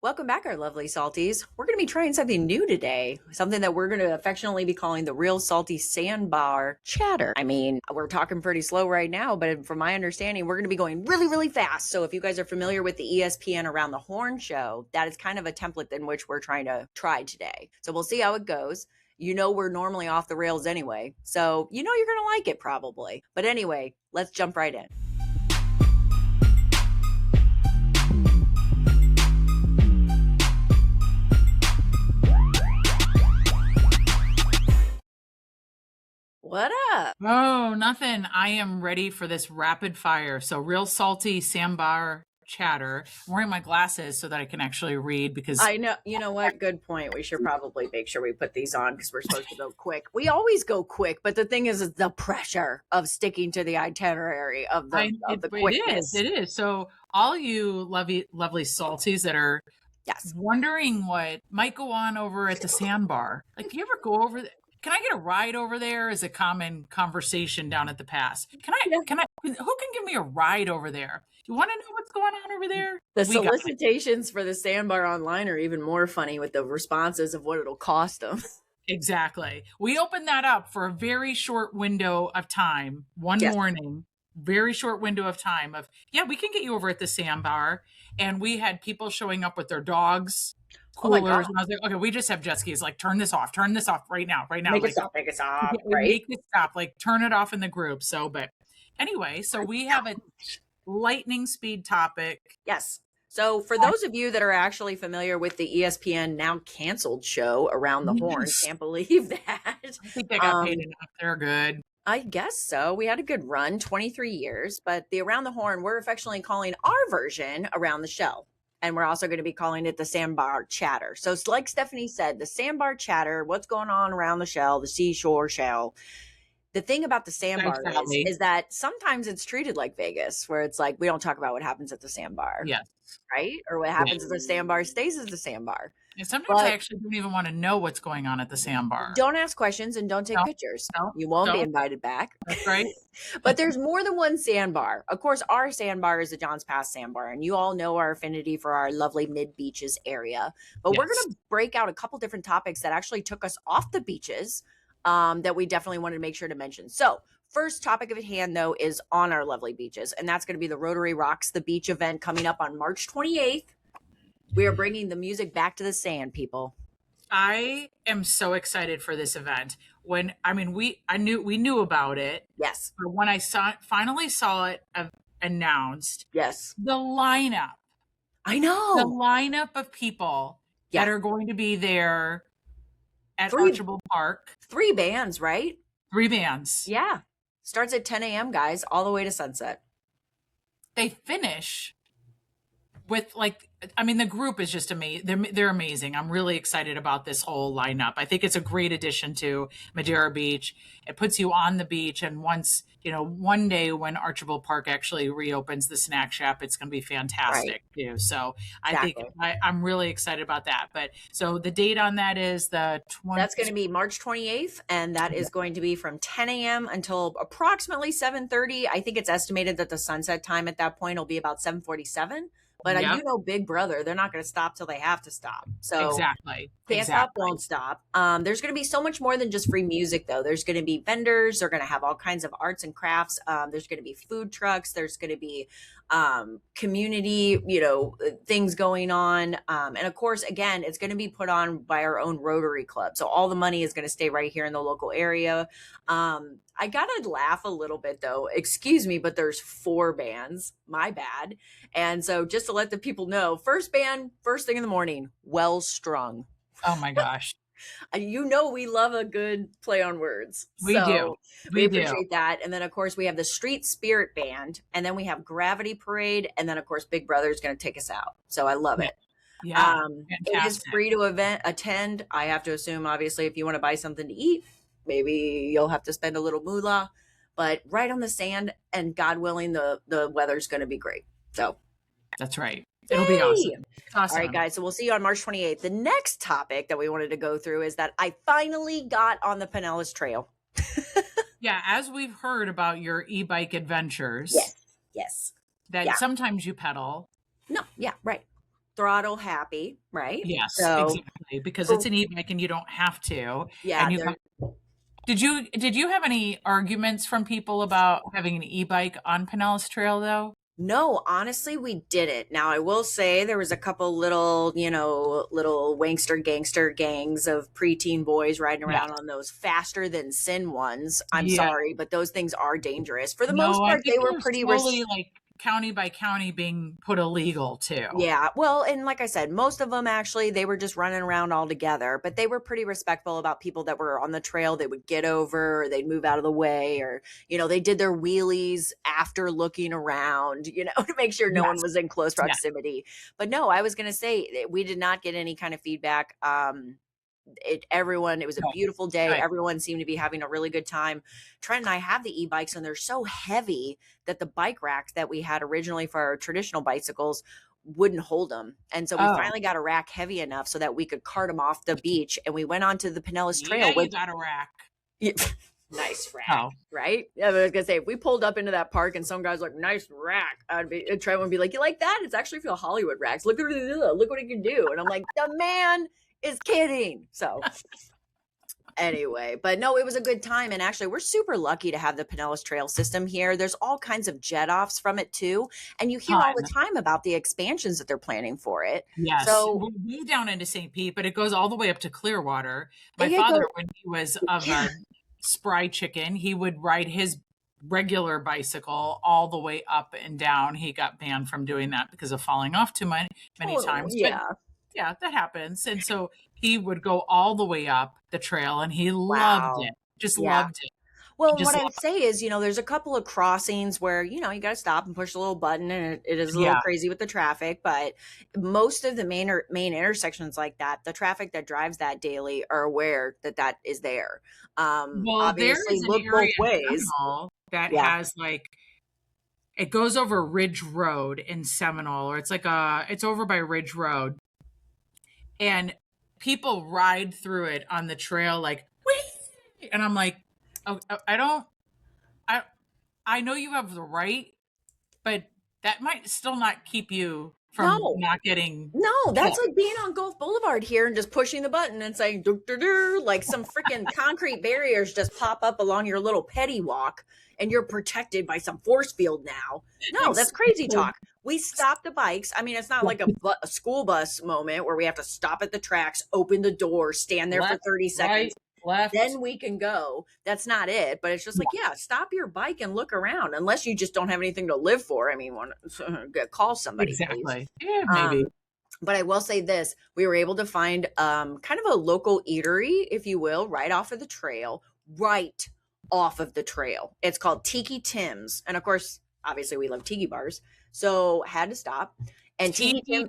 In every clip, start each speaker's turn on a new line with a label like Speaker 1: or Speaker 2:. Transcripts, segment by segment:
Speaker 1: Welcome back, our lovely salties. We're going to be trying something new today, something that we're going to affectionately be calling the Real Salty Sandbar Chatter. I mean, we're talking pretty slow right now, but from my understanding, we're going to be going really, really fast. So if you guys are familiar with the ESPN Around the Horn show, that is kind of a template in which we're trying to try today. So we'll see how it goes. You know, we're normally off the rails anyway, so you know you're going to like it probably. But anyway, let's jump right in. What up?
Speaker 2: Oh, nothing. I am ready for this rapid fire. So, real salty Sandbar Chatter. I'm wearing my glasses so that I can actually read because
Speaker 1: I know, you know what? Good point. We should probably make sure we put these on because we're supposed to go quick. We always go quick, but the thing is the pressure of sticking to the itinerary of the quickness.
Speaker 2: it is. So, all you lovely salties that are
Speaker 1: Yes.
Speaker 2: wondering what might go on over at the sandbar, like, do you ever go over there? Can I get a ride over there? Is a common conversation down at the pass. Who can give me a ride over there? You want to know what's going on over there?
Speaker 1: The solicitations for the sandbar online are even more funny with the responses of what it'll cost them.
Speaker 2: Exactly. We opened that up for a very short window of time, one morning, very short window of time of, yeah, we can get you over at the sandbar. And we had people showing up with their dogs, coolers. And I was like, okay, we just have jet skis. Like, turn this off right now.
Speaker 1: Make
Speaker 2: like,
Speaker 1: it stop, right?
Speaker 2: Make it stop, like, turn it off in the group. So, but anyway, so we have a lightning speed topic.
Speaker 1: Yes. So for those of you that are actually familiar with the ESPN now canceled show Around the Horn, can't believe that.
Speaker 2: I think they got paid enough. They're good.
Speaker 1: I guess so. We had a good run, 23 years, but the Around the Horn, we're affectionately calling our version Around the Shell. And we're also going to be calling it the Sandbar Chatter. So it's like Stephanie said, the Sandbar Chatter, what's going on around the shell, the seashore shell. The thing about the sandbar is that sometimes it's treated like Vegas, where it's like, we don't talk about what happens at the sandbar.
Speaker 2: Yes.
Speaker 1: Right? Or what happens at the sandbar stays at the sandbar.
Speaker 2: And sometimes I actually don't even want to know what's going on at the sandbar.
Speaker 1: Don't ask questions and don't take pictures. You won't be invited back.
Speaker 2: That's right.
Speaker 1: But there's more than one sandbar. Of course, our sandbar is the Johns Pass sandbar, and you all know our affinity for our lovely mid-beaches area. But we're going to break out a couple different topics that actually took us off the beaches that we definitely wanted to make sure to mention. So first topic of at hand, though, is on our lovely beaches, and that's going to be the Rotary Rocks the Beach event coming up on March 28th. We are bringing the music back to the sand, people.
Speaker 2: I am so excited for this event. We knew about it.
Speaker 1: Yes.
Speaker 2: But when I finally saw it announced,
Speaker 1: yes,
Speaker 2: the lineup.
Speaker 1: I know.
Speaker 2: The lineup of people that are going to be there at Archibald Park.
Speaker 1: 3 bands, right?
Speaker 2: 3 bands.
Speaker 1: Yeah. Starts at 10 a.m., guys, all the way to sunset.
Speaker 2: They finish with, like, I mean, the group is just amazing. They're amazing. I'm really excited about this whole lineup. I think it's a great addition to Madeira Beach. It puts you on the beach. And once, one day when Archibald Park actually reopens the snack shop, it's going to be fantastic too. So I think I'm really excited about that. But so the date on that is the 20th.
Speaker 1: That's going to be March 28th. And that is going to be from 10 a.m. until approximately 7:30. I think it's estimated that the sunset time at that point will be about 7:47. But I do know Big Brother, they're not going to stop till they have to stop. So can't stop, won't stop. There's going to be so much more than just free music, though. There's going to be vendors. They're going to have all kinds of arts and crafts. There's going to be food trucks. There's going to be community, things going on. And of course, again, it's going to be put on by our own Rotary Club. So all the money is going to stay right here in the local area. I got to laugh a little bit, though. Excuse me, but there's 4 bands. My bad. And so just to let the people know, first band, first thing in the morning, Well Strung.
Speaker 2: Oh, my gosh.
Speaker 1: We love a good play on words.
Speaker 2: We do.
Speaker 1: We appreciate that. And then, of course, we have the Street Spirit Band. And then we have Gravity Parade. And then, of course, Big Brother is going to take us out. So I love it.
Speaker 2: Yeah.
Speaker 1: It is free to attend. I have to assume, obviously, if you want to buy something to eat, maybe you'll have to spend a little moolah, but right on the sand, and God willing, the weather's going to be great. So
Speaker 2: that's right. It'll be awesome.
Speaker 1: All right, guys. So we'll see you on March 28th. The next topic that we wanted to go through is that I finally got on the Pinellas Trail.
Speaker 2: Yeah. As we've heard about your e-bike adventures.
Speaker 1: Yes.
Speaker 2: That sometimes you pedal.
Speaker 1: No. Yeah. Right. throttle happy, right?
Speaker 2: Yes,
Speaker 1: So
Speaker 2: exactly, because it's an e-bike and you don't have to.
Speaker 1: yeah,
Speaker 2: And you did you have any arguments from people about having an e-bike on Pinellas Trail though?
Speaker 1: no, honestly, we didn't. Now, I will say there was a couple little, little wankster gangster gangs of preteen boys riding
Speaker 2: Yeah.
Speaker 1: around on those faster than sin ones. I'm
Speaker 2: Yeah.
Speaker 1: sorry, but those things are dangerous. For the most
Speaker 2: No, I
Speaker 1: part,
Speaker 2: think
Speaker 1: they were
Speaker 2: they're
Speaker 1: pretty
Speaker 2: slowly like county by county being put illegal too.
Speaker 1: yeah. Well, and like I said, most of them actually they were just running around all together, but they were pretty respectful about people that were on the trail. They would get over, or they'd move out of the way, or they did their wheelies after looking around, to make sure no one
Speaker 2: Yes.
Speaker 1: was in close
Speaker 2: Yeah.
Speaker 1: proximity. But no, I was going to say that we did not get any kind of feedback. It was a
Speaker 2: Good.
Speaker 1: beautiful day.
Speaker 2: Good.
Speaker 1: Everyone seemed to be having a really good time. Trent and I have the e-bikes, and they're so heavy that the bike racks that we had originally for our traditional bicycles wouldn't hold them. And so we finally got a rack heavy enough so that we could cart them off the beach, and we went onto the Pinellas Trail.
Speaker 2: Yeah, you got a rack.
Speaker 1: Yeah, nice rack, right? I was gonna say, if we pulled up into that park and some guy's like, "Nice rack," Trent would be like, "You like that? It's actually for Hollywood racks. Look what it can do." And I'm like, "The man is kidding." So anyway, but no, it was a good time. And actually, we're super lucky to have the Pinellas Trail system here. There's all kinds of jet offs from it too. And you hear all the time about the expansions that they're planning for it.
Speaker 2: Yes.
Speaker 1: So
Speaker 2: we're down into St. Pete, but it goes all the way up to Clearwater. My father, when he was of a spry chicken, he would ride his regular bicycle all the way up and down. He got banned from doing that because of falling off too many times.
Speaker 1: Yeah.
Speaker 2: But yeah, that happens. And so he would go all the way up the trail and he loved it. Just loved it.
Speaker 1: Well, what I'd say is, there's a couple of crossings where, you got to stop and push a little button, and it is a little crazy with the traffic, but most of the main intersections like that, the traffic that drives that daily are aware that is there.
Speaker 2: Well,
Speaker 1: obviously
Speaker 2: there's
Speaker 1: look
Speaker 2: an area
Speaker 1: both ways
Speaker 2: that has it goes over Ridge Road in Seminole, or it's over by Ridge Road. And people ride through it on the trail like, whee! And I'm like, oh, I know you have the right, but that might still not keep you from not getting.
Speaker 1: No, that's like being on Gulf Boulevard here and just pushing the button and saying, like some freaking concrete barriers just pop up along your little petty walk and you're protected by some force field now. No, that's crazy talk. We stopped the bikes. I mean, it's not like a school bus moment where we have to stop at the tracks, open the door, stand there for 30 seconds.
Speaker 2: Left.
Speaker 1: Then we can go. That's not it. But it's just like, stop your bike and look around, unless you just don't have anything to live for. I mean, call somebody.
Speaker 2: Exactly.
Speaker 1: Please.
Speaker 2: Yeah, maybe.
Speaker 1: But I will say this, we were able to find kind of a local eatery, if you will, right off of the trail. It's called Tiki Tim's. And of course, obviously we love tiki bars. So had to stop. And Tiki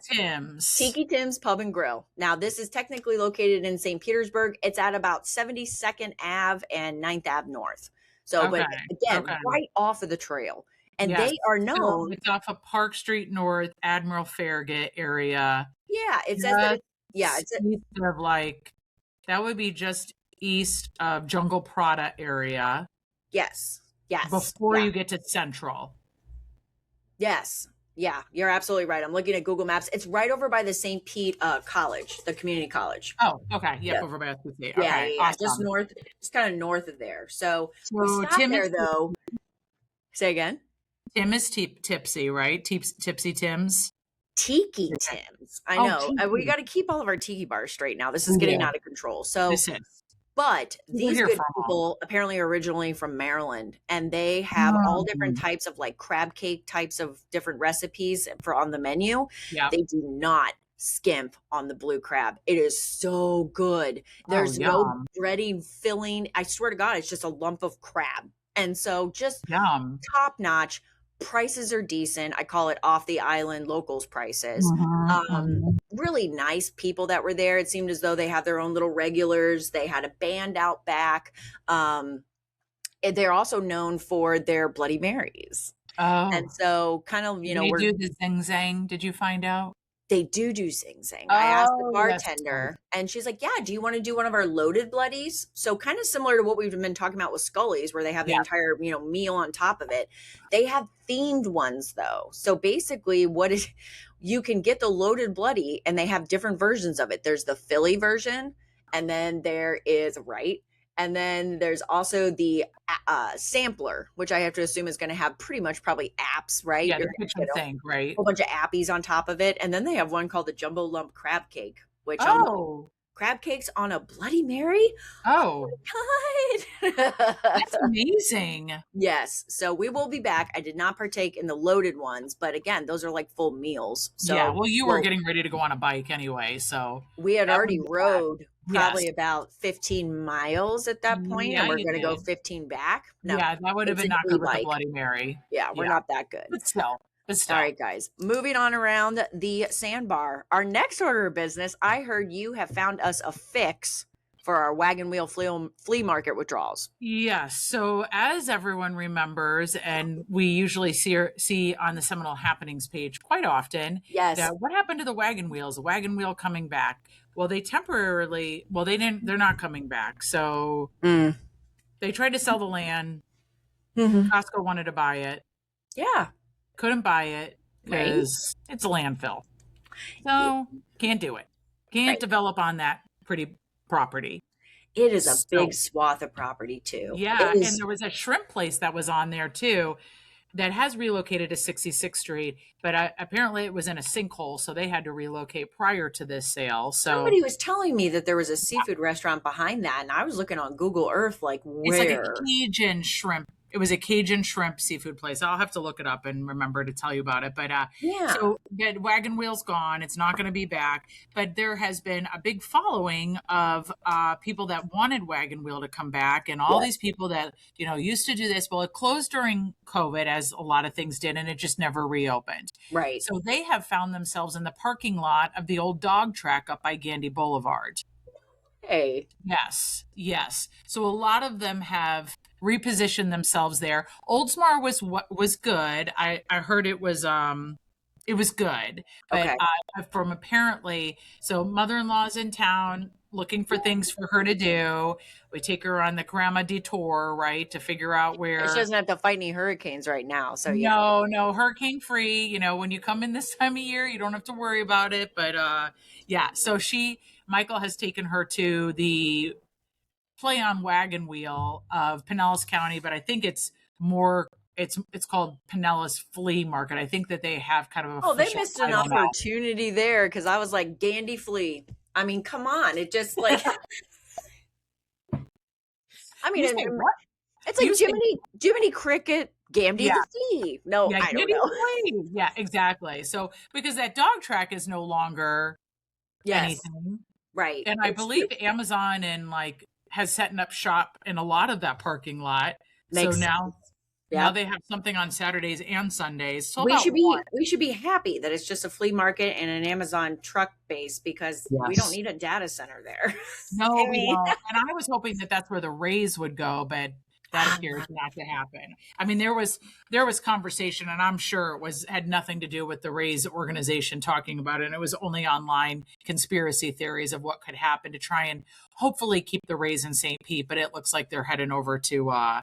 Speaker 1: Tim's Pub and Grill. Now, this is technically located in St. Petersburg. It's at about 72nd Ave and 9th Ave North. So, but again, right off of the trail. And they are known.
Speaker 2: It's off of Park Street North, Admiral Farragut area.
Speaker 1: Yeah, it says that. It's
Speaker 2: east of that would be just east of Jungle Prada area.
Speaker 1: Yes.
Speaker 2: Before you get to Central.
Speaker 1: Yes. Yeah, you're absolutely right. I'm looking at Google Maps. It's right over by the St. Pete College, the community college.
Speaker 2: Oh, okay. Yep, over by SPC. Okay,
Speaker 1: yeah. Awesome. Just kind of north of there. So we stopped
Speaker 2: Tim
Speaker 1: there, though. Say again?
Speaker 2: Tim is tipsy, right? Tipsy Tim's?
Speaker 1: Tiki Tim's. I know. We got to keep all of our tiki bars straight now. This is getting out of control. So
Speaker 2: this is.
Speaker 1: But these good people apparently are originally from Maryland, and they have all different types of crab cake types of different recipes on the menu.
Speaker 2: Yeah.
Speaker 1: They do not skimp on the blue crab. It is so good. There's no breading filling. I swear to God, it's just a lump of crab. And so just top notch. Prices are decent. I call it off the island locals prices. Really nice people that were there. It seemed as though they had their own little regulars. They had a band out back. They're also known for their Bloody Marys.
Speaker 2: Oh.
Speaker 1: And so kind of,
Speaker 2: they do the zing zang. Did you find out?
Speaker 1: They do zing zang. I asked the bartender and she's like, yeah, do you want to do one of our loaded bloodies? So kind of similar to what we've been talking about with Scully's, where they have the entire, meal on top of it. They have themed ones though. So basically what you can get the loaded bloody, and they have different versions of it. There's the Philly version, and then there is and then there's also the sampler, which I have to assume is going to have pretty much probably apps, right?
Speaker 2: Yeah,
Speaker 1: You're
Speaker 2: the
Speaker 1: going to
Speaker 2: kitchen
Speaker 1: get a
Speaker 2: sink, right?
Speaker 1: whole bunch of appies on top of it, and then they have one called the jumbo lump crab cake, which I'm like,
Speaker 2: Oh,
Speaker 1: crab cakes on a Bloody Mary?
Speaker 2: oh,
Speaker 1: Oh my God.
Speaker 2: that's amazing.
Speaker 1: Yes. So we will be back. I did not partake in the loaded ones, but again, those are like full meals.
Speaker 2: Yeah,
Speaker 1: So
Speaker 2: well, you were getting ready to go on a bike anyway, so
Speaker 1: we had
Speaker 2: that
Speaker 1: already
Speaker 2: wouldn't be bad.
Speaker 1: rode
Speaker 2: Yes.
Speaker 1: probably about 15 miles at that point,
Speaker 2: Yeah,
Speaker 1: and we're
Speaker 2: you
Speaker 1: going to go
Speaker 2: did.
Speaker 1: 15 back. Now,
Speaker 2: Yeah, that would have
Speaker 1: it's
Speaker 2: been
Speaker 1: an
Speaker 2: not good with the
Speaker 1: e-bike.
Speaker 2: Bloody Mary.
Speaker 1: Yeah, we're
Speaker 2: Yeah,
Speaker 1: not that good.
Speaker 2: but still,
Speaker 1: All right, guys, moving on around the Sandbar. Our next order of business, I heard you have found us a fix for our Wagon Wheel Flea Market withdrawals.
Speaker 2: Yes. So as everyone remembers, and we usually see on the Seminole Happenings page quite often,
Speaker 1: Yes.
Speaker 2: that what happened to the wagon wheels? The wagon wheel coming back. Well, they temporarily, well, they're not coming back. So they tried to sell the land. Costco wanted to buy it.
Speaker 1: Yeah.
Speaker 2: Couldn't buy it because it's a landfill. So can't do it. Can't develop on that pretty property.
Speaker 1: It is a big swath of property too.
Speaker 2: Yeah, and there was a shrimp place that was on there too that has relocated to 66th Street, but apparently it was in a sinkhole, so they had to relocate prior to this sale. So
Speaker 1: somebody was telling me that there was a seafood restaurant behind that, and I was looking on Google Earth like, where?
Speaker 2: It's like a Cajun shrimp. It was a Cajun shrimp seafood place. I'll have to look it up and remember to tell you about it. But so that wagon wheel's gone. It's not going to be back. But there has been a big following of people that wanted wagon wheel to come back, and all these people that used to do this. Well, it closed during COVID, as a lot of things did, and it just never reopened.
Speaker 1: Right.
Speaker 2: So they have found themselves in the parking lot of the old dog track up by Gandy Boulevard.
Speaker 1: Hey.
Speaker 2: Yes. So a lot of them have repositioned themselves there. Oldsmar was good. I heard it was good, but from apparently, so mother-in-law's in town looking for things for her to do. We take her on the grandma detour, right, to figure out where
Speaker 1: she doesn't have to fight any hurricanes right now. So
Speaker 2: no, hurricane free. When you come in this time of year, you don't have to worry about it. But so Michael has taken her to the play on wagon wheel of Pinellas County, but I think it's called Pinellas Flea Market. I think that they have kind of
Speaker 1: they missed an opportunity there, because I was like, Gandy Flea. I mean, come on. It just like I mean, it's like Jiminy Cricket, Gandy the Flea. No, I don't know.
Speaker 2: Yeah, exactly. So because that dog track is no longer anything.
Speaker 1: Right.
Speaker 2: And I believe Amazon and has setting up shop in a lot of that parking lot. So now they have something on Saturdays and Sundays. So we
Speaker 1: should be happy that it's just a flea market and an Amazon truck base, because we don't need a data center there.
Speaker 2: No, we don't. And I was hoping that that's where the Rays would go, but that appears not to happen. I mean, there was conversation, and I'm sure it had nothing to do with the Rays organization talking about it. And it was only online conspiracy theories of what could happen to try and hopefully keep the Rays in St. Pete. But it looks like they're heading over to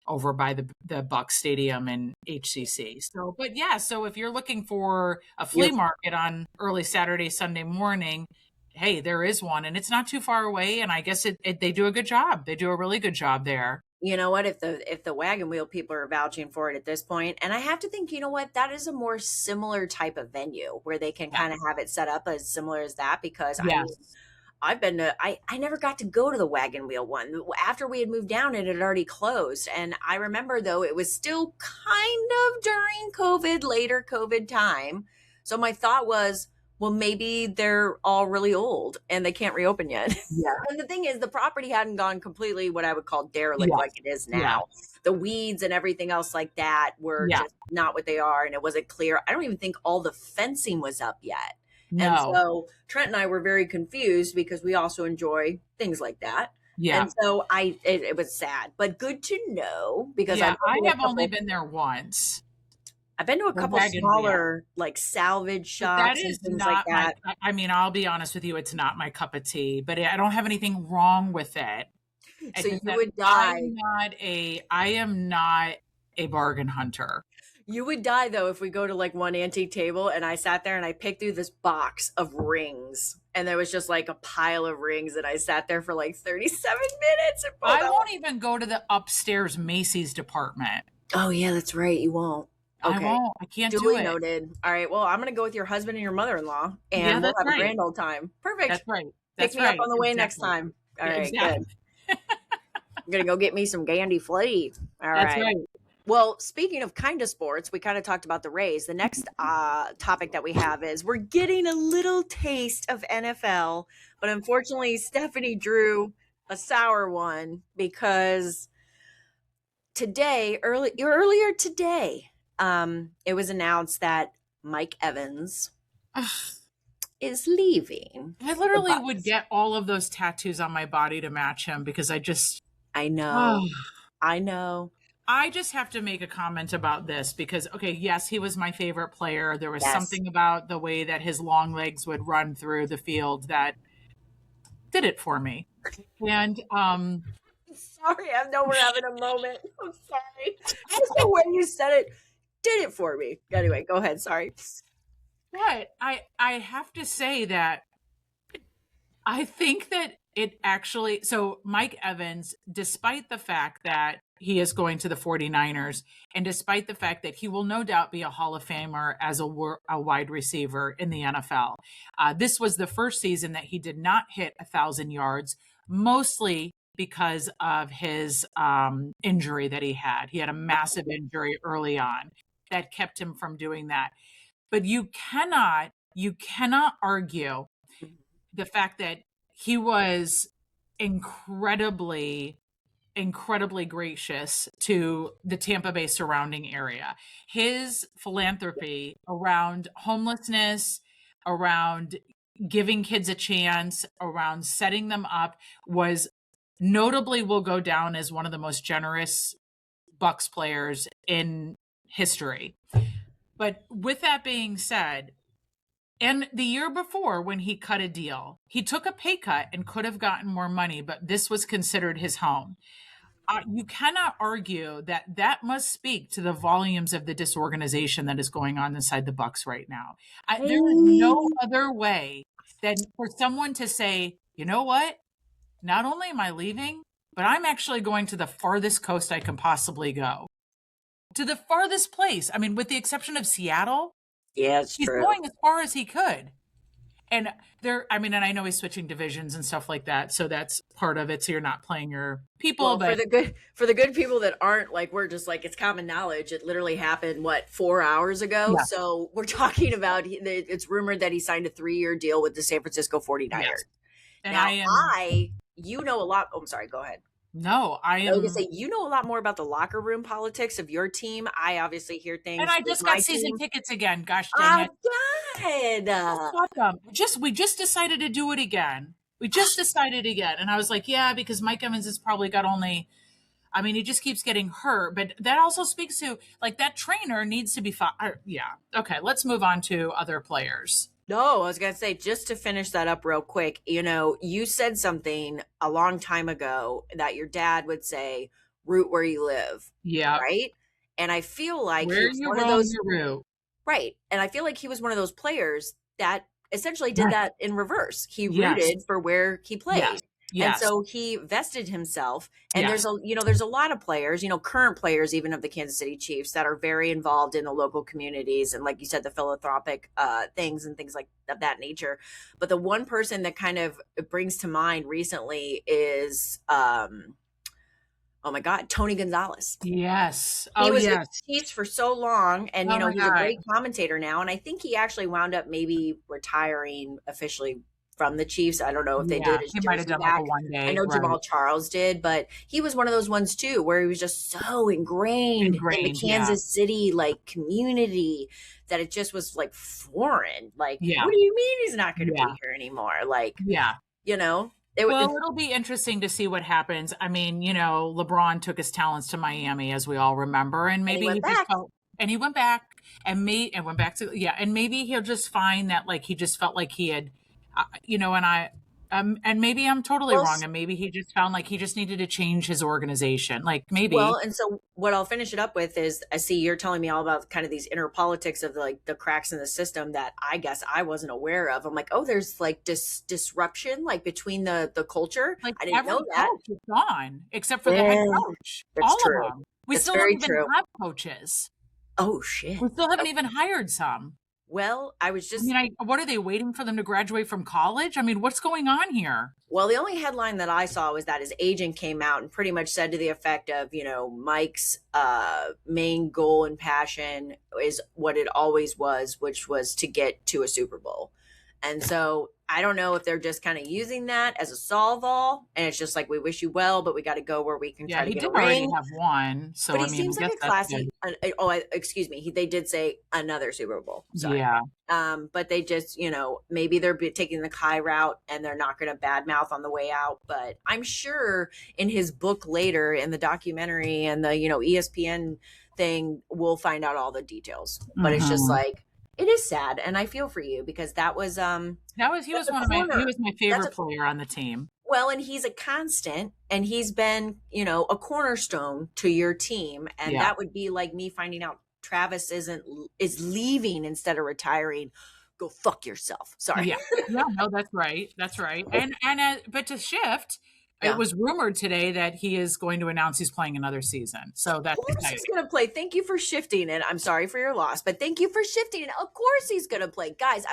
Speaker 2: over by the Bucks Stadium in HCC. So, but so if you're looking for a flea market on early Saturday, Sunday morning, hey, there is one, and it's not too far away. And I guess they do a good job. They do a really good job there.
Speaker 1: You know what? If the wagon wheel people are vouching for it at this point, and I have to think, that is a more similar type of venue where they can kind of have it set up as similar as that, because I've been to, I never got to go to the wagon wheel one. After we had moved down, it had already closed. And I remember, though, it was still kind of during later COVID time. So my thought was, well, maybe they're all really old and they can't reopen yet.
Speaker 2: Yeah.
Speaker 1: And the thing is, the property hadn't gone completely what I would call derelict like it is now. The weeds and everything else like that were just not what they are. And it wasn't clear. I don't even think all the fencing was up yet. No. And so Trent and I were very confused, because we also enjoy things like that. Yeah. And so it was sad, but good to know, because
Speaker 2: I have only been there once.
Speaker 1: I've been to a couple smaller salvage shops and things like that.
Speaker 2: I mean, I'll be honest with you, it's not my cup of tea, but I don't have anything wrong with it.
Speaker 1: So you would die.
Speaker 2: I am not a bargain hunter.
Speaker 1: You would die though if we go to like one antique table and I sat there and I picked through this box of rings and there was just like a pile of rings and I sat there for like 37 minutes and pulled
Speaker 2: I
Speaker 1: out.
Speaker 2: won't even go to the upstairs Macy's department.
Speaker 1: Oh yeah, that's right. You won't.
Speaker 2: I
Speaker 1: Okay.
Speaker 2: won't. I can't do
Speaker 1: Duly
Speaker 2: it.
Speaker 1: noted. All right. Well, I'm gonna go with your husband and your mother-in-law, and
Speaker 2: Yeah,
Speaker 1: we'll
Speaker 2: that's
Speaker 1: have a
Speaker 2: right.
Speaker 1: grand old time. Perfect.
Speaker 2: That's right.
Speaker 1: Pick
Speaker 2: That's
Speaker 1: me up
Speaker 2: right.
Speaker 1: on the way next
Speaker 2: Exactly.
Speaker 1: time. All
Speaker 2: Yeah,
Speaker 1: right.
Speaker 2: exactly.
Speaker 1: Good. I'm gonna go get me some Gandy Flea. All
Speaker 2: That's
Speaker 1: right.
Speaker 2: right.
Speaker 1: Well, speaking of kind of sports, we kind of talked about the Rays. The next topic that we have is we're getting a little taste of NFL, but unfortunately, Stephanie drew a sour one because earlier today, it was announced that Mike Evans is leaving.
Speaker 2: I literally would get all of those tattoos on my body to match him because
Speaker 1: I know. I know.
Speaker 2: I just have to make a comment about this because, okay, yes, he was my favorite player. There was
Speaker 1: Yes.
Speaker 2: something about the way that his long legs would run through the field that did it for me. And
Speaker 1: sorry, I know we're having a moment. I'm sorry. Just the way you said it did it for me. Anyway, go ahead. Sorry.
Speaker 2: but I have to say that I think that it actually, so Mike Evans, despite the fact that he is going to the 49ers, and despite the fact that he will no doubt be a Hall of Famer as a wide receiver in the NFL, this was the first season that he did not hit 1,000 yards, mostly because of his injury that he had. He had a massive injury early on that kept him from doing that. But you cannot argue the fact that he was incredibly gracious to the Tampa Bay surrounding area. His philanthropy around homelessness, around giving kids a chance, around setting them up was notably will go down as one of the most generous Bucks players in history. But with that being said, and the year before, when he cut a deal, he took a pay cut and could have gotten more money, but this was considered his home. You cannot argue that that must speak to the volumes of the disorganization that is going on inside the Bucks right now. There is no other way than for someone to say, you know what? Not only am I leaving, but I'm actually going to the farthest coast I can possibly go. To the farthest place. I mean, with the exception of Seattle.
Speaker 1: Yeah, it's
Speaker 2: he's
Speaker 1: true.
Speaker 2: going as far as he could. And and I know he's switching divisions and stuff like that. So that's part of it. So you're not playing your people.
Speaker 1: Well,
Speaker 2: but
Speaker 1: for the good people that aren't like, we're just like, it's common knowledge. It literally happened, 4 hours ago? Yeah. So we're talking about, it's rumored that he signed a 3-year deal with the San Francisco 49ers. Yes. And now you know a lot. Oh, I'm sorry. Go ahead.
Speaker 2: No, I am.
Speaker 1: I was going to say, you know a lot more about the locker room politics of your team. I obviously hear things.
Speaker 2: And I just got season tickets again. Gosh dang it.
Speaker 1: God.
Speaker 2: We just decided to do it again. We just decided again. And I was like, yeah, because Mike Evans has probably got he just keeps getting hurt. But that also speaks to, like, that trainer needs to be yeah. Okay, let's move on to other players.
Speaker 1: No, I was going to say, just to finish that up real quick, you said something a long time ago that your dad would say, root where you live.
Speaker 2: Yeah.
Speaker 1: Right? And I feel like
Speaker 2: where you one of those root.
Speaker 1: Right. And I feel like he was one of those players that essentially did that in reverse. He rooted for where he played. Yes. Yes. And so he vested himself. And there's a lot of players, current players, even of the Kansas City Chiefs, that are very involved in the local communities. And like you said, the philanthropic things and things like of that nature. But the one person that kind of brings to mind recently is, oh my God, Tony Gonzalez.
Speaker 2: Yes.
Speaker 1: He was with the Chiefs for so long. And, he's a great commentator now. And I think he actually wound up maybe retiring officially from the Chiefs. I don't know if they did.
Speaker 2: He might have done like one day.
Speaker 1: I know Jamal Charles did, but he was one of those ones too, where he was just so ingrained in the Kansas City community that it just was like foreign. Like, what do you mean he's not going to be here anymore? Like, it'll
Speaker 2: be interesting to see what happens. I mean, LeBron took his talents to Miami, as we all remember, and maybe he went back and maybe he'll just find that he just felt like he had. And And maybe I'm totally wrong, and maybe he just found like he just needed to change his organization. Like maybe.
Speaker 1: Well, and so what I'll finish it up with is I see you're telling me all about kind of these inner politics of like the cracks in the system that I guess I wasn't aware of. I'm like, oh, there's like disruption like between the culture.
Speaker 2: Like
Speaker 1: I didn't
Speaker 2: every
Speaker 1: know that.
Speaker 2: coach is gone except for the head coach.
Speaker 1: That's
Speaker 2: All
Speaker 1: true.
Speaker 2: of them. We
Speaker 1: That's
Speaker 2: still don't
Speaker 1: very
Speaker 2: even
Speaker 1: true.
Speaker 2: have coaches.
Speaker 1: Oh shit.
Speaker 2: We still haven't even hired some.
Speaker 1: Well, I was just.
Speaker 2: I mean, what are they waiting for them to graduate from college? I mean, what's going on here?
Speaker 1: Well, the only headline that I saw was that his agent came out and pretty much said to the effect of, Mike's main goal and passion is what it always was, which was to get to a Super Bowl. And so I don't know if they're just kind of using that as a solve all, and it's just like we wish you well, but we got to go where we can try to get a ring.
Speaker 2: He did already have one, so
Speaker 1: but he seems like a classy. Excuse me. They did say another Super Bowl. Sorry.
Speaker 2: Yeah.
Speaker 1: But they just, maybe they're taking the Kai route and they're not going to badmouth on the way out. But I'm sure in his book later, in the documentary and the ESPN thing, we'll find out all the details. But it's just like. It is sad, and I feel for you because he was my favorite player on the team. Well, and he's a constant, and he's been, a cornerstone to your team, and that would be like me finding out Travis is leaving instead of retiring. Go fuck yourself. Sorry.
Speaker 2: Yeah, no, that's right. And but to shift. Yeah. It was rumored today that he is going to announce he's playing another season. So that's exciting.
Speaker 1: He's going to play. Thank you for shifting it. I'm sorry for your loss, but thank you for shifting it. Of course he's going to play. Guys,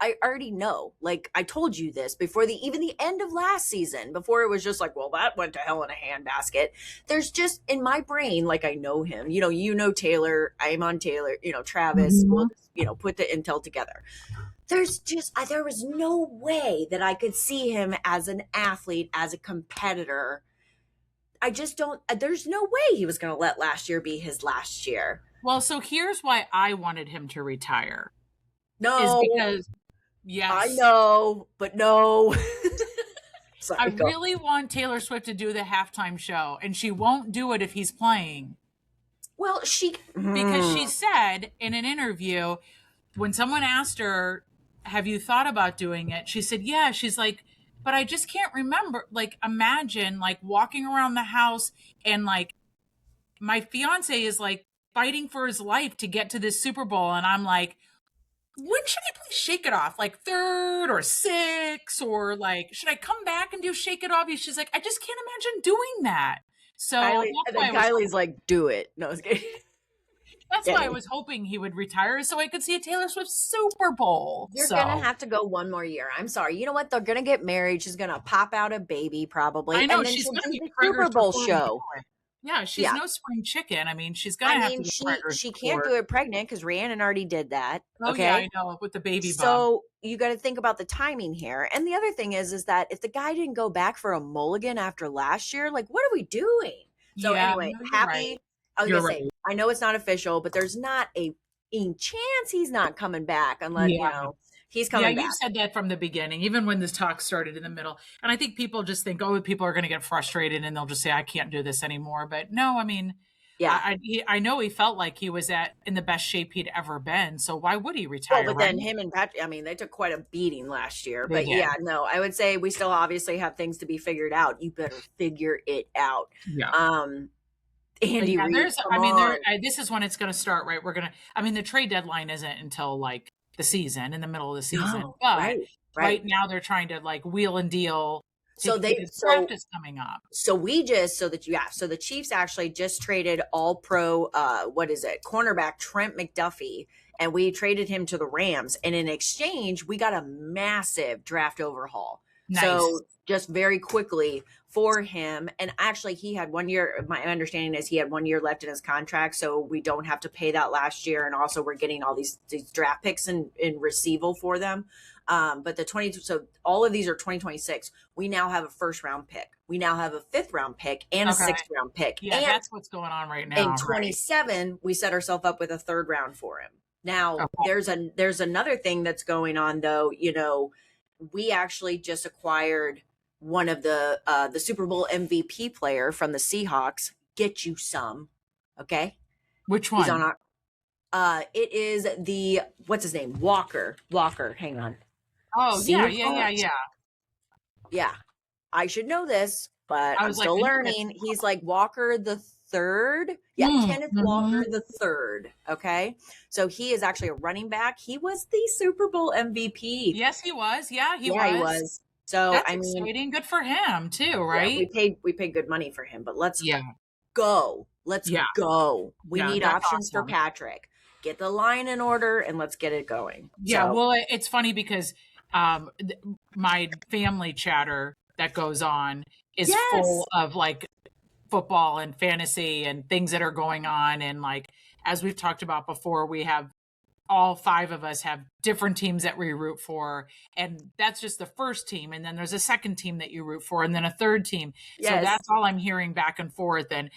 Speaker 1: I already know. Like I told you this before even the end of last season, before it was just like, well, that went to hell in a handbasket. There's just in my brain, like I know him. Taylor. I'm on Taylor. Travis. Mm-hmm. We'll put the intel together. There was no way that I could see him as an athlete, as a competitor. I just don't, there's no way he was going to let last year be his last year.
Speaker 2: Well, so here's why I wanted him to retire.
Speaker 1: No.
Speaker 2: Is because, yes.
Speaker 1: I know, but no.
Speaker 2: Sorry, I really want Taylor Swift to do the halftime show, and she won't do it if he's playing.
Speaker 1: Well,
Speaker 2: because she said in an interview, when someone asked her, have you thought about doing it? She said, yeah. She's like, but I just can't remember. Like, imagine like walking around the house and like my fiance is like fighting for his life to get to this Super Bowl. And I'm like, when should I play Shake It Off? Like 3rd or 6th, or like, should I come back and do Shake It Off? She's like, I just can't imagine doing that. So
Speaker 1: Kylie's like, do it. No, I was kidding.
Speaker 2: That's why I was hoping he would retire so I could see a Taylor Swift Super Bowl.
Speaker 1: You're going to have to go one more year. I'm sorry. You know what? They're going to get married. She's going to pop out a baby probably.
Speaker 2: I know.
Speaker 1: And then
Speaker 2: she's going to
Speaker 1: be the Super Bowl show.
Speaker 2: Yeah, she's no spring chicken. I mean, she's going to have to
Speaker 1: she can't do it pregnant because Rhiannon already did that.
Speaker 2: Oh, okay? Yeah, I know. With the baby bump.
Speaker 1: So you got to think about the timing here. And the other thing is that if the guy didn't go back for a mulligan after last year, like, what are we doing? So anyway, happy. Right. I was going to say, I know it's not official, but there's not a chance he's not coming back unless, he's coming back.
Speaker 2: Yeah, you said that from the beginning, even when this talk started in the middle. And I think people just think, people are going to get frustrated and they'll just say, I can't do this anymore. But no, I mean, I know he felt like he was in the best shape he'd ever been. So why would he retire?
Speaker 1: Well, but then him and Patrick, I mean, they took quite a beating last year. But I would say we still obviously have things to be figured out. You better figure it out.
Speaker 2: Yeah.
Speaker 1: Andy Reid,
Speaker 2: this is when it's going to start, right? The trade deadline isn't until like the season, in the middle of the season.
Speaker 1: No,
Speaker 2: but right now they're trying to like wheel and deal. So draft is coming up.
Speaker 1: So the Chiefs actually just traded all pro, cornerback Trent McDuffie, and we traded him to the Rams. And in exchange, we got a massive draft overhaul. Nice. So just very quickly for him. And actually he had 1 year. My understanding is he had 1 year left in his contract. So we don't have to pay that last year. And also we're getting all these draft picks in receival for them. But so all of these are 2026. We now have a 1st round pick. We now have a 5th round pick and a 6th round pick.
Speaker 2: Yeah,
Speaker 1: and
Speaker 2: that's what's going on right now.
Speaker 1: In 27, we set ourselves up with a 3rd round for him. Now there's another thing that's going on though. We actually just acquired one of the Super Bowl MVP player from the Seahawks. Get you some, okay?
Speaker 2: Which one?
Speaker 1: He's on our. It is what's his name? Walker. Hang on.
Speaker 2: Oh Seahawks? Yeah.
Speaker 1: Yeah. I should know this, but
Speaker 2: I
Speaker 1: I'm
Speaker 2: was like,
Speaker 1: still
Speaker 2: I need to get
Speaker 1: learning. He's like Walker the third. Yeah, Kenneth
Speaker 2: mm-hmm.
Speaker 1: Walker the third. Okay. So he is actually a running back. He was the Super Bowl MVP.
Speaker 2: Yes, he was. Yeah, he
Speaker 1: Yeah, he
Speaker 2: was.
Speaker 1: was. So
Speaker 2: That's
Speaker 1: I mean,
Speaker 2: exciting. Good for him too,
Speaker 1: yeah,
Speaker 2: right?
Speaker 1: we paid good money for him, but let's
Speaker 2: Yeah.
Speaker 1: go. Let's
Speaker 2: Yeah.
Speaker 1: go. We
Speaker 2: Yeah.
Speaker 1: need
Speaker 2: That's
Speaker 1: options for
Speaker 2: awesome.
Speaker 1: Patrick. Get the line in order and let's get it going.
Speaker 2: Yeah.
Speaker 1: So
Speaker 2: Well, it's funny because my family chatter that goes on is
Speaker 1: yes.
Speaker 2: full of like football and fantasy and things that are going on. And like, as we've talked about before, we have all 5 of us have different teams that we root for. And that's just the first team. And then there's a second team that you root for, and then a third team. So
Speaker 1: Yes.
Speaker 2: that's all I'm hearing back and forth. And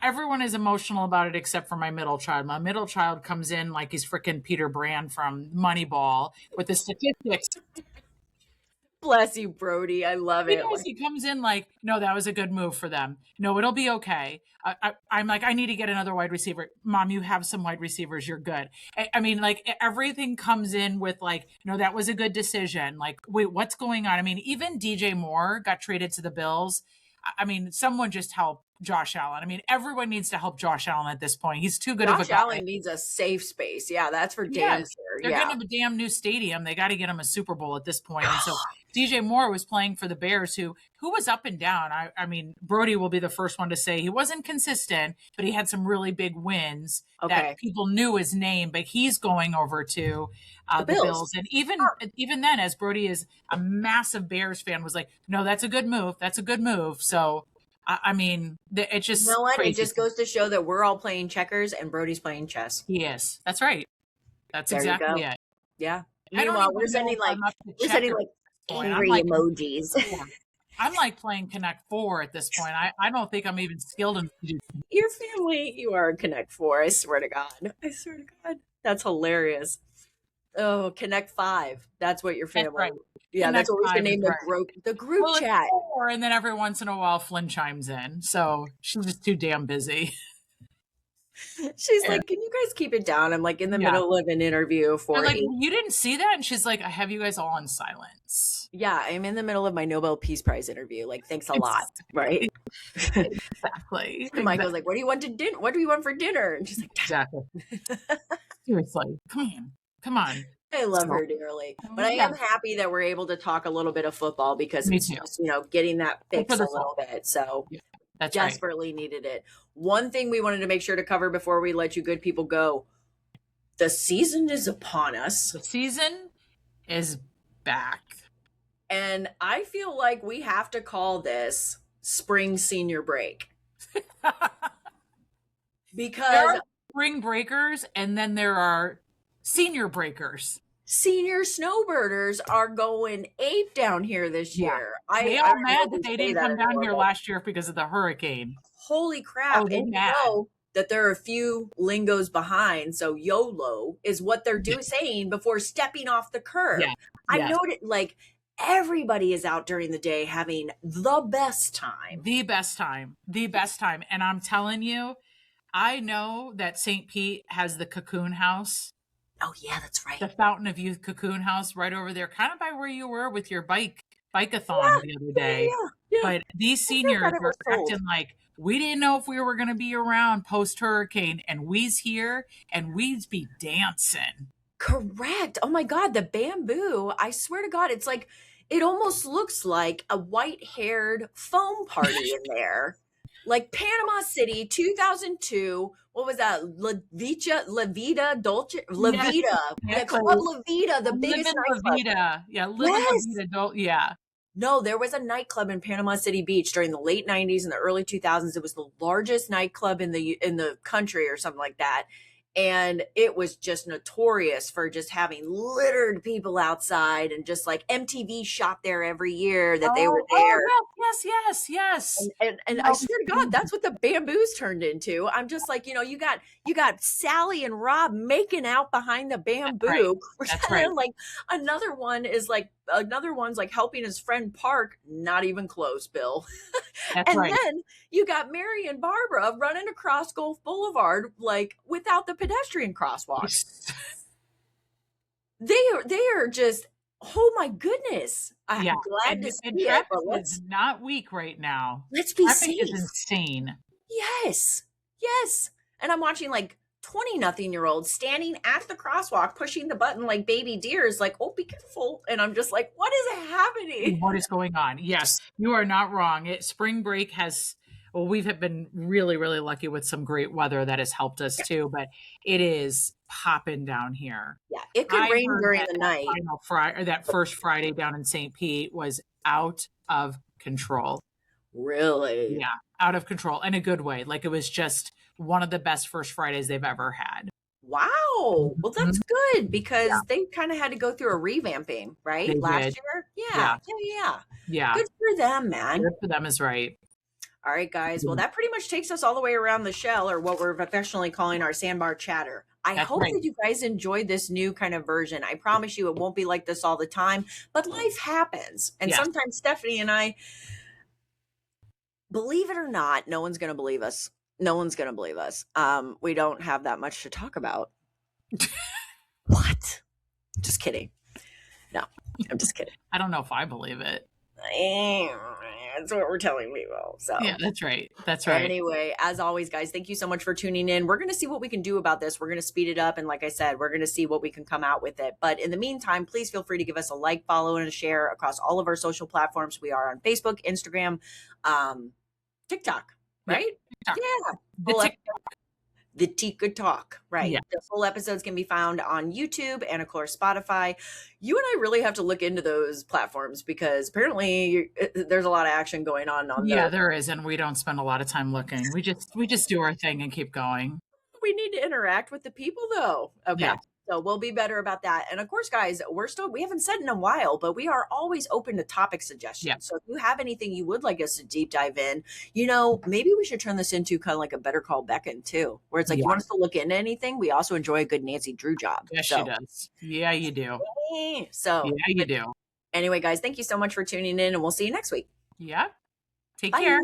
Speaker 2: everyone is emotional about it except for my middle child. My middle child comes in like he's freaking Peter Brand from Moneyball with the statistics.
Speaker 1: Bless you, Brody. I love
Speaker 2: He
Speaker 1: it.
Speaker 2: knows. He comes in like, no, that was a good move for them. No, it'll be okay. I'm like, I need to get another wide receiver. Mom, you have some wide receivers. You're good. I mean, like everything comes in with like, no, that was a good decision. Like, wait, what's going on? I mean, even DJ Moore got traded to the Bills. I mean, someone just help Josh Allen. I mean, everyone needs to help Josh Allen at this point. He's too good of a
Speaker 1: Josh
Speaker 2: guy.
Speaker 1: Allen needs a safe space. Yeah, that's for damn sure.
Speaker 2: They're
Speaker 1: Yeah.
Speaker 2: getting him a damn new stadium. They got to get him a Super Bowl at this point. And so DJ Moore was playing for the Bears, who was up and down. I mean, Brody will be the first one to say he wasn't consistent, but he had some really big wins that people knew his name. But he's going over to the Bills. And even then, as Brody is a massive Bears fan, was like, no, that's a good move. That's a good move. So I mean, it's just
Speaker 1: you know what?
Speaker 2: crazy.
Speaker 1: It just goes to show that we're all playing checkers and Brody's playing chess.
Speaker 2: Yes, that's right. That's
Speaker 1: there
Speaker 2: exactly it.
Speaker 1: Yeah.
Speaker 2: Meanwhile,
Speaker 1: we're sending like angry emojis.
Speaker 2: I'm like playing Connect 4 at this point. I don't think I'm even skilled in.
Speaker 1: Your family, you are Connect 4. I swear to God. I swear to God. That's hilarious. Oh, Connect 5. That's what your family.
Speaker 2: Right.
Speaker 1: Yeah,
Speaker 2: Connect
Speaker 1: that's what we should name the group chat.
Speaker 2: 4, and then every once in a while, Flynn chimes in. So she's just too damn busy.
Speaker 1: She's like, can you guys keep it down? I'm like in the middle of an interview for
Speaker 2: like, you didn't see that? And she's like, I have you guys all on silence.
Speaker 1: Yeah, I'm in the middle of my Nobel Peace Prize interview. Like, thanks a lot. Right?
Speaker 2: Exactly.
Speaker 1: And Michael's like, what do you want to dinner? What do you want for dinner? And she's like,
Speaker 2: exactly. Seriously. Come on.
Speaker 1: I love her dearly. But I am happy that we're able to talk a little bit of football because it's just, getting that fix a little bit. So
Speaker 2: that's
Speaker 1: desperately needed it. One thing we wanted to make sure to cover before we let you good people go. The season is upon us.
Speaker 2: The season is back.
Speaker 1: And I feel like we have to call this spring senior break. Because
Speaker 2: there are spring breakers and then there are senior breakers.
Speaker 1: Senior snowbirders are going ape down here this year.
Speaker 2: They are mad that they didn't come down here last year because of the hurricane.
Speaker 1: Holy crap. And you know that there are a few lingos behind. So YOLO is what they're saying before stepping off the curb. I know that like everybody is out during the day having the best time.
Speaker 2: The best time. The best time. And I'm telling you, I know that St. Pete has the Cocoon House.
Speaker 1: Oh, yeah, that's right.
Speaker 2: The Fountain of Youth Cocoon House right over there, kind of by where you were with your bike-a-thon the other day. But these seniors are acting like we didn't know if we were going to be around post-hurricane, and we's here, and we's be dancing.
Speaker 1: Correct. Oh, my God, the bamboo. I swear to God, it's like, it almost looks like a white-haired foam party in there. Like Panama City, 2002. What was that? La Vida Dolce? La Vida. The Club La Vida, the biggest nightclub.
Speaker 2: Yeah, La Vida. Yeah.
Speaker 1: No, there was a nightclub in Panama City Beach during the late 90s and the early 2000s. It was the largest nightclub in the country or something like that. And it was just notorious for just having littered people outside, and just like MTV shot there every year that they were there.
Speaker 2: Yes.
Speaker 1: And I swear to God, that's what the bamboos turned into. I'm just like, you got Sally and Rob making out behind the bamboo.
Speaker 2: That's right.
Speaker 1: Like another one's like helping his friend park. Not even close, Bill.
Speaker 2: That's right.
Speaker 1: Then you got Mary and Barbara running across Gulf Boulevard, like without the pedestrian crosswalks. They are just Oh my goodness. I'm
Speaker 2: Yeah,
Speaker 1: glad to
Speaker 2: and
Speaker 1: see it,
Speaker 2: traffic
Speaker 1: but
Speaker 2: is not weak right now.
Speaker 1: let's be
Speaker 2: Traffic is
Speaker 1: safe.
Speaker 2: insane.
Speaker 1: Yes. Yes. And I'm watching like 20 nothing year olds standing at the crosswalk pushing the button like baby deers, like, oh, be careful. And I'm just like, what is happening?
Speaker 2: What is going on? Yes, you are not wrong. Spring break has, well, we've been really, really lucky with some great weather that has helped us too, but it is popping down here.
Speaker 1: Yeah, it could
Speaker 2: I
Speaker 1: rain
Speaker 2: heard
Speaker 1: during
Speaker 2: that
Speaker 1: the
Speaker 2: that
Speaker 1: night.
Speaker 2: final Friday, or that first Friday down in St. Pete was out of control.
Speaker 1: Really?
Speaker 2: Yeah, out of control in a good way. Like it was just one of the best first Fridays they've ever had.
Speaker 1: Wow. Well, that's
Speaker 2: Mhm.
Speaker 1: good
Speaker 2: Yeah,
Speaker 1: because they kind of had to go through a revamping,
Speaker 2: they
Speaker 1: right? Last
Speaker 2: did.
Speaker 1: year? Yeah.
Speaker 2: Yeah,
Speaker 1: Yeah.
Speaker 2: yeah.
Speaker 1: Good for them, man.
Speaker 2: Good for them is right.
Speaker 1: All right, guys. Well,
Speaker 2: Yeah,
Speaker 1: that pretty much takes us all the way around the shell, or what we're affectionately calling our Sandbar Chatter. I
Speaker 2: that's
Speaker 1: hope
Speaker 2: right.
Speaker 1: that you guys enjoyed this new kind of version. I promise you it won't be like this all the time, but life happens. And
Speaker 2: Yes.
Speaker 1: sometimes Stephanie and I, believe it or not, no one's going to believe us. No one's going to believe us. We don't have that much to talk about. What? Just kidding. No, I'm just kidding.
Speaker 2: I don't know if I believe it.
Speaker 1: That's what we're telling people. So
Speaker 2: Yeah, that's right. That's right.
Speaker 1: anyway, as always, guys, thank you so much for tuning in. We're going to see what we can do about this. We're going to speed it up. And like I said, we're going to see what we can come out with it. But in the meantime, please feel free to give us a like, follow, and a share across all of our social platforms. We are on Facebook, Instagram, TikTok, right?
Speaker 2: Yeah.
Speaker 1: Yeah.
Speaker 2: The
Speaker 1: Full
Speaker 2: tick-
Speaker 1: the Tika Talk, right?
Speaker 2: Yeah.
Speaker 1: The full episodes can be found on YouTube and, of course, Spotify. You and I really have to look into those platforms because apparently there's a lot of action going on
Speaker 2: Yeah,
Speaker 1: those.
Speaker 2: there is, and we don't spend a lot of time looking. We just do our thing and keep going.
Speaker 1: We need to interact with the people, though. Okay.
Speaker 2: Yeah.
Speaker 1: So we'll be better about that. And of course, guys, we haven't said in a while, but we are always open to topic suggestions.
Speaker 2: Yeah.
Speaker 1: So if you have anything you would like us to deep dive in, maybe we should turn this into kind of like a Better Call Beckon too, where it's like,
Speaker 2: Yeah.
Speaker 1: you want us to look into anything? We also enjoy a good Nancy Drew job.
Speaker 2: Yes,
Speaker 1: So,
Speaker 2: she does. Yeah, you do.
Speaker 1: so
Speaker 2: Yeah, you do.
Speaker 1: anyway, guys, thank you so much for tuning in and we'll see you next week.
Speaker 2: Yeah. Take
Speaker 1: Bye.
Speaker 2: care.